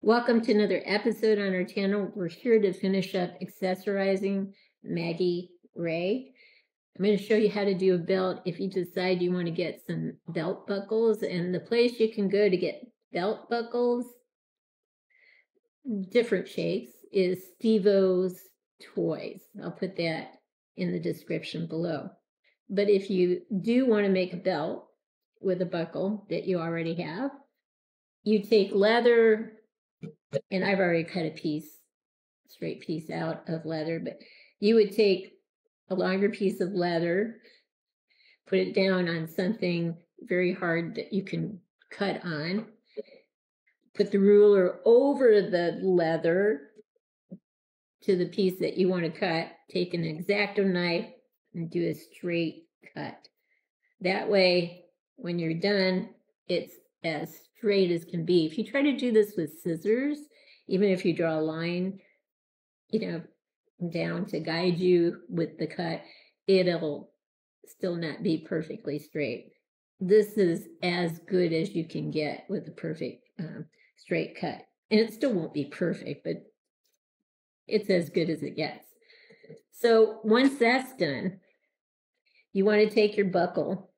Welcome to another episode on our channel. We're here to finish up accessorizing Maggie Rae. I'm going to show you how to do a belt if you decide you want to get some belt buckles. And the place you can go to get belt buckles, different shapes, is Steve-O's Toys. I'll put that in the description below. But if you do want to make a belt with a buckle that you already have, you take leather, and I've already cut a straight piece out of leather, but you would take a longer piece of leather, put it down on something very hard that you can cut on, put the ruler over the leather to the piece that you want to cut, take an X-Acto knife and do a straight cut. That way, when you're done, it's as straight as can be. If you try to do this with scissors, even if you draw a line, down to guide you with the cut, it'll still not be perfectly straight. This is as good as you can get with a perfect straight cut. And it still won't be perfect, but it's as good as it gets. So once that's done, you want to take your buckle,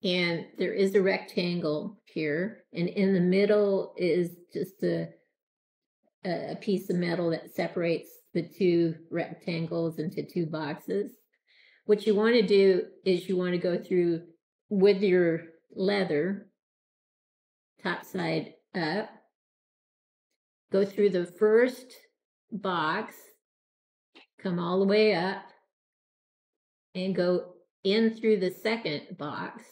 and there is a rectangle here, and in the middle is just a piece of metal that separates the two rectangles into two boxes. What you want to do is you want to go through with your leather, top side up, go through the first box, come all the way up, and go in through the second box.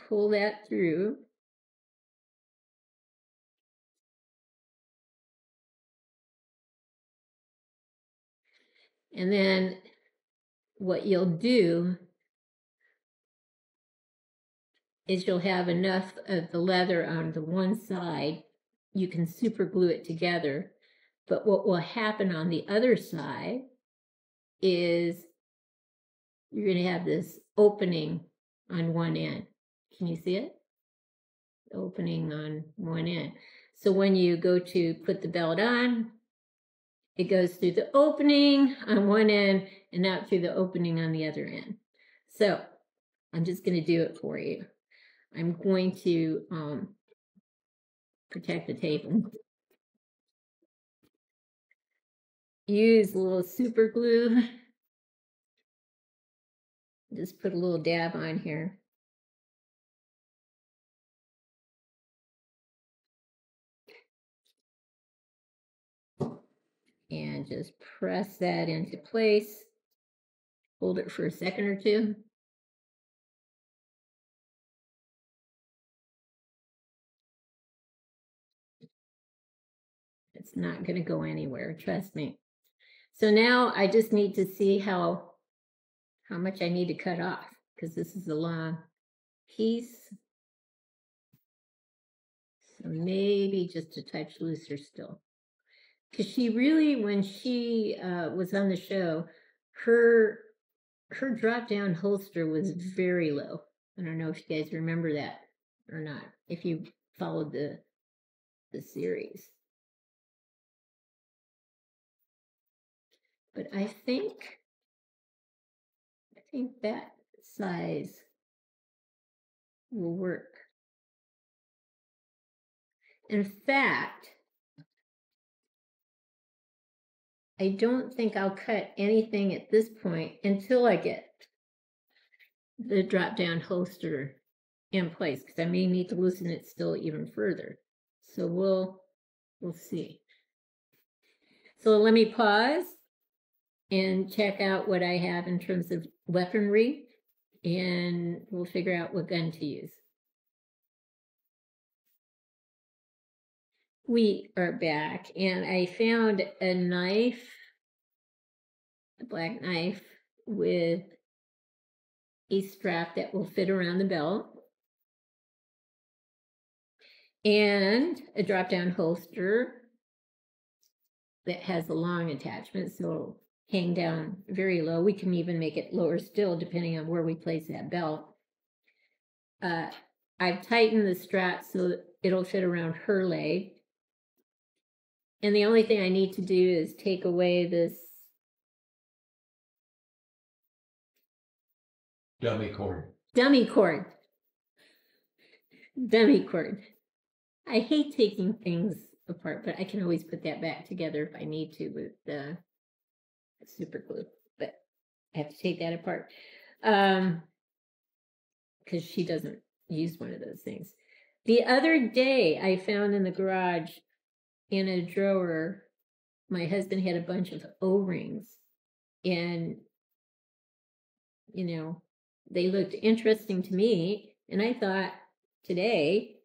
Pull that through. And then what you'll do is you'll have enough of the leather on the one side, you can super glue it together. But what will happen on the other side is you're going to have this opening on one end. Can you see it? Opening on one end. So when you go to put the belt on, it goes through the opening on one end and out through the opening on the other end. So I'm just going to do it for you. I'm going to protect the table. Use a little super glue. Just put a little dab on here. And just press that into place. Hold it for a second or two. It's not going to go anywhere, trust me. So now I just need to see how much I need to cut off, because this is a long piece. So maybe just a touch looser still. Because she really, when she was on the show, her drop-down holster was very low. I don't know if you guys remember that or not, if you followed the series. But I think that size will work. In fact, I don't think I'll cut anything at this point until I get the drop-down holster in place, because I may need to loosen it still even further. So we'll see. So let me pause and check out what I have in terms of weaponry, and we'll figure out what gun to use. We are back, and I found a knife, a black knife with a strap that will fit around the belt, and a drop-down holster that has a long attachment, so it'll hang down very low. We can even make it lower still depending on where we place that belt. I've tightened the strap so that it'll fit around her leg. And the only thing I need to do is take away this dummy cord. Dummy cord. I hate taking things apart, but I can always put that back together if I need to with the super glue. But I have to take that apart because she doesn't use one of those things. The other day I found in the garage in a drawer, my husband had a bunch of O-rings, and they looked interesting to me, and I thought, today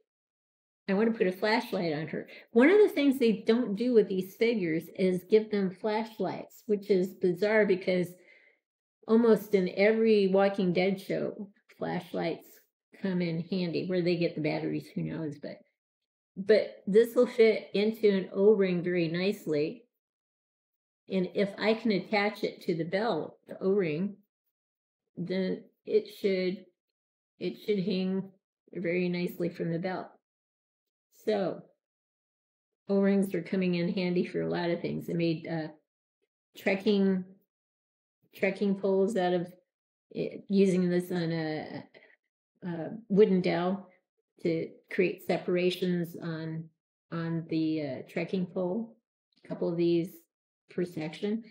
I want to put a flashlight on her. One of the things they don't do with these figures is give them flashlights, which is bizarre because almost in every Walking Dead show, flashlights come in handy. Where they get the batteries, who knows, but this will fit into an O-ring very nicely. And if I can attach it to the belt, the O-ring, then it should hang very nicely from the belt. So O-rings are coming in handy for a lot of things. I made trekking poles out of it, using this on a wooden dowel to create separations on the trekking pole. A couple of these per section,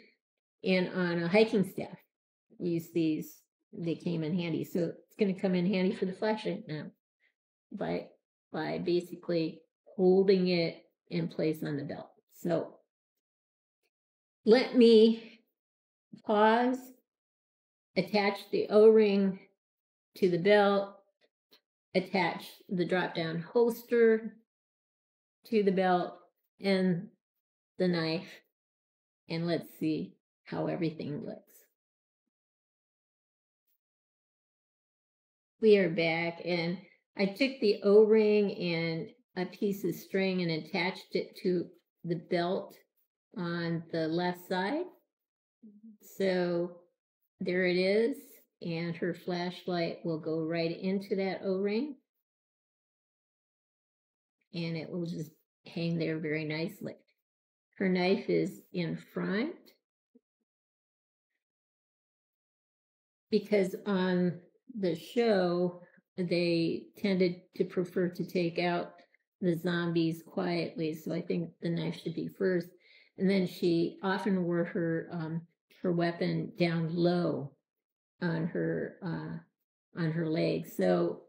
and on a hiking staff, use these. They came in handy, so it's going to come in handy for the flashlight now by basically holding it in place on the belt. So let me pause, attach the O-ring to the belt, attach the drop-down holster to the belt and the knife, and let's see how everything looks. We are back, and I took the O-ring and a piece of string and attached it to the belt on the left side. So there it is, and her flashlight will go right into that O-ring, and it will just hang there very nicely. Her knife is in front because on the show they tended to prefer to take out the zombies quietly, so I think the knife should be first. And then she often wore her weapon down low on her leg, so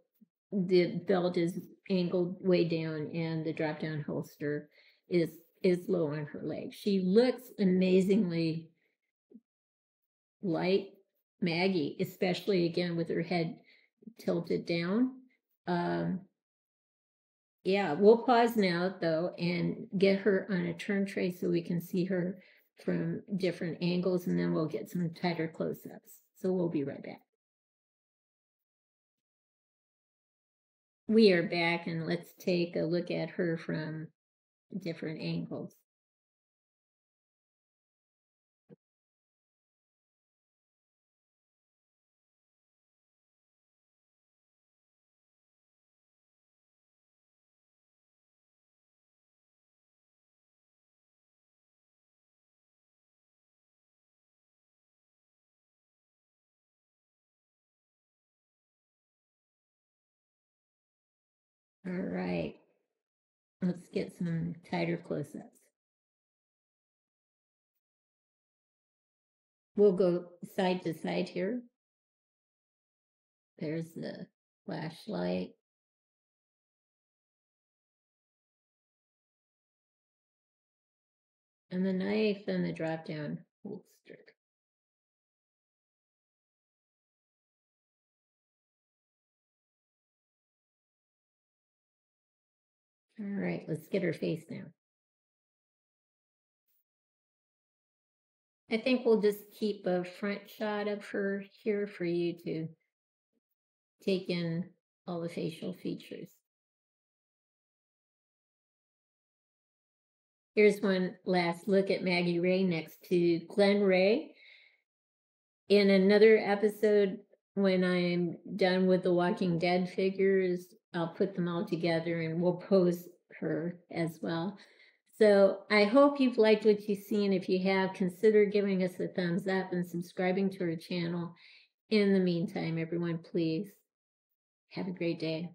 the belt is angled way down, and the drop-down holster is low on her leg. She looks amazingly like Maggie, especially again with her head tilted down. Yeah, we'll pause now though and get her on a turn tray so we can see her from different angles, and then we'll get some tighter close-ups. So we'll be right back. We are back, and let's take a look at her from different angles. All right, let's get some tighter close-ups. We'll go side to side here. There's the flashlight. And the knife and the drop-down holster. All right, let's get her face now. I think we'll just keep a front shot of her here for you to take in all the facial features. Here's one last look at Maggie Ray next to Glenn Ray. In another episode when I'm done with the Walking Dead figures, I'll put them all together and we'll pose her as well. So I hope you've liked what you've seen. If you have, consider giving us a thumbs up and subscribing to our channel. In the meantime, everyone, please have a great day.